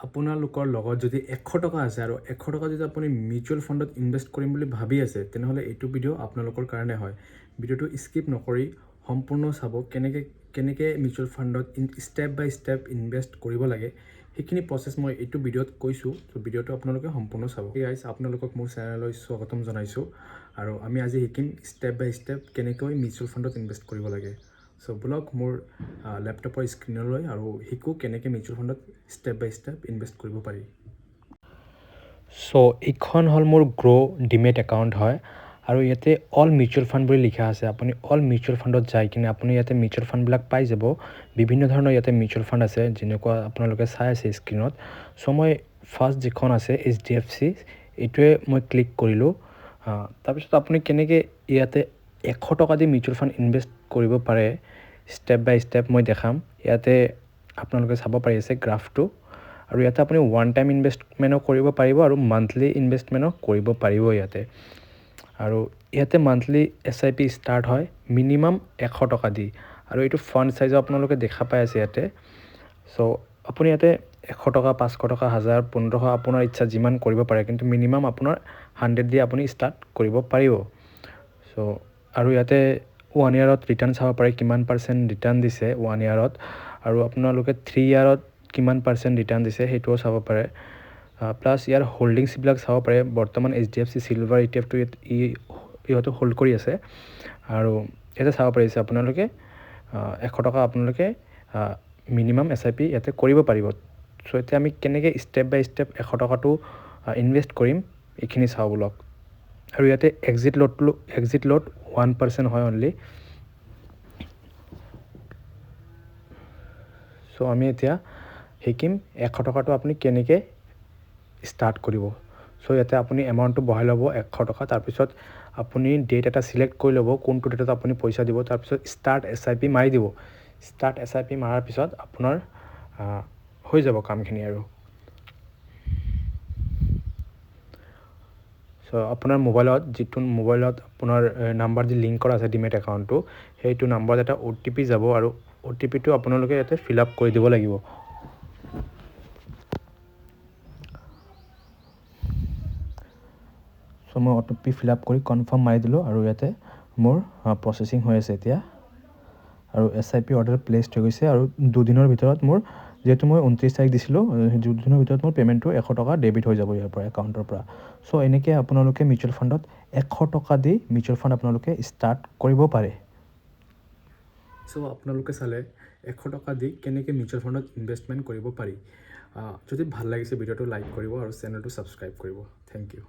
আপোনালোকৰ লগত যদি 100 টকা আছে আৰু 100 টকা যদি আপুনি মিউচুৱেল ফাণ্ডত ইনভেষ্ট কৰিম বুলি ভাবি আছে তেনেহ'লে এইটো ভিডিঅ' আপোনালোকৰ কাৰণে হয়। ভিডিঅ'টো স্কিপ নকৰি সম্পূৰ্ণ চাব কেনেকৈ মিউচুৱেল ফাণ্ডত ষ্টেপ বাই ষ্টেপ ইনভেষ্ট কৰিব লাগে সেইখিনি প্ৰচেছ মই এইটো ভিডিঅ'ত কৈছোঁ। ত' ভিডিঅ'টো আপোনালোকে সম্পূৰ্ণ চাব। গাইজ আপোনালোকক মোৰ চেনেললৈ স্বাগতম জনাইছোঁ আৰু আমি আজি শিকিম ষ্টেপ বাই ষ্টেপ কেনেকৈ মিউচুৱেল ফাণ্ডত ইনভেষ্ট কৰিব লাগে। চ' বলক মোৰ লেপটপৰ স্ক্ৰীনলৈ আৰু শিকোঁ কেনেকৈ মিউচুৱেল ফাণ্ডত ষ্টেপ বাই ষ্টেপ ইনভেষ্ট কৰিব পাৰি। চ' এইখন হ'ল মোৰ ডিমেট একাউণ্ট হয় আৰু ইয়াতে অল মিউচুৱেল ফাণ্ড বুলি লিখা আছে। আপুনি অল মিউচুৱেল ফাণ্ডত যাই কিনে আপুনি ইয়াতে মিউচুৱেল ফাণ্ডবিলাক পাই যাব। বিভিন্ন ধৰণৰ ইয়াতে মিউচুৱেল ফাণ্ড আছে যেনেকুৱা আপোনালোকে চাই আছে স্ক্ৰীনত। চ' মই ফাৰ্ষ্ট যিখন আছে HDFC এইটোৱে মই ক্লিক কৰিলোঁ। তাৰপিছত আপুনি কেনেকৈ ইয়াতে 100 টকা দি মিউচুৱেল ফাণ্ড ইনভেষ্ট কৰিব পাৰে ষ্টেপ বাই ষ্টেপ মই দেখাম। ইয়াতে আপোনালোকে চাব পাৰি আছে গ্ৰাফটো আৰু ইয়াতে আপুনি ওৱান টাইম ইনভেষ্টমেণ্টো কৰিব পাৰিব আৰু মান্থলি ইনভেষ্টমেণ্টো কৰিব পাৰিব ইয়াতে। আৰু ইয়াতে মান্থলি SIP ষ্টাৰ্ট হয় মিনিমাম 100 টকা দি আৰু এইটো ফাণ্ড চাইজো আপোনালোকে দেখা পাই আছে ইয়াতে। চ' আপুনি ইয়াতে 100 টকা 500 টকা 1000 1500 আপোনাৰ ইচ্ছা যিমান কৰিব পাৰে, কিন্তু মিনিমাম আপোনাৰ 100 দি আপুনি ষ্টাৰ্ট কৰিব পাৰিব। চ' আৰু ইয়াতে 1 ইয়াৰত ৰিটাৰ্ণ চাব পাৰে কিমান % ৰিটাৰ্ণ দিছে 1 ইয়াৰত আৰু আপোনালোকে 3 ইয়াৰত কিমান % ৰিটাৰ্ণ দিছে সেইটোও চাব পাৰে। প্লাছ ইয়াৰ হোল্ডিংছবিলাক চাব পাৰে। বৰ্তমান HDFC চিলভাৰ ETFটো ইহঁতে হোল্ড কৰি আছে আৰু ইয়াতে চাব পাৰিছে আপোনালোকে 100 টকা আপোনালোকে মিনিমাম SIP ইয়াতে কৰিব পাৰিব। চ' এতিয়া আমি কেনেকৈ ষ্টেপ বাই ষ্টেপ 100 টকাটো ইনভেষ্ট কৰিম এইখিনি চাওঁ বলক। আৰু ইয়াতে এক্সিট লোড 1% হয় অনলি। চ' আমি এতিয়া শিকিম 100 টকাটো আপুনি কেনেকৈ ষ্টাৰ্ট কৰিব। চ' ইয়াতে আপুনি এমাউণ্টটো বহাই ল'ব 100 টকা। তাৰপিছত আপুনি ডেট এটা চিলেক্ট কৰি ল'ব কোনটো ডেটত আপুনি পইচা দিব। তাৰপিছত ষ্টাৰ্ট SIP মাৰি দিব। ষ্টাৰ্ট SIP মাৰাৰ পিছত আপোনাৰ হৈ যাব কামখিনি আৰু। চ' আপোনাৰ মোবাইলত আপোনাৰ নাম্বাৰ যি লিংক কৰা আছে ডিমেট একাউণ্টটো সেইটো নাম্বাৰত এটা OTP যাব আৰু OTPটো আপোনালোকে ইয়াতে ফিল আপ কৰি দিব লাগিব। চ' মই OTP ফিল আপ কৰি কনফাৰ্ম মাৰি দিলোঁ আৰু ইয়াতে মোৰ প্ৰচেছিং হৈ আছে এতিয়া আৰু SIP অৰ্ডাৰ প্লেচড হৈ গৈছে আৰু 2 দিনৰ ভিতৰত মোৰ যিহেতু মই 29 তাৰিখ দিছিলোঁ 2 দিনৰ ভিতৰত মোৰ পে'মেণ্টটো 100 টকা ডেবিট হৈ যাব ইয়াৰ পৰা একাউণ্টৰ পৰা। চ' এনেকৈ আপোনালোকে মিউচুৱেল ফাণ্ডত 100 টকা দি মিউচুৱেল ফাণ্ড আপোনালোকে ষ্টাৰ্ট কৰিব পাৰে। চ' আপোনালোকে চালে 100 টকা দি কেনেকৈ মিউচুৱেল ফাণ্ডত ইনভেষ্টমেণ্ট কৰিব পাৰি। যদি ভাল লাগিছে ভিডিঅ'টো লাইক কৰিব আৰু চেনেলটো ছাবস্ক্ৰাইব কৰিব। Thank U.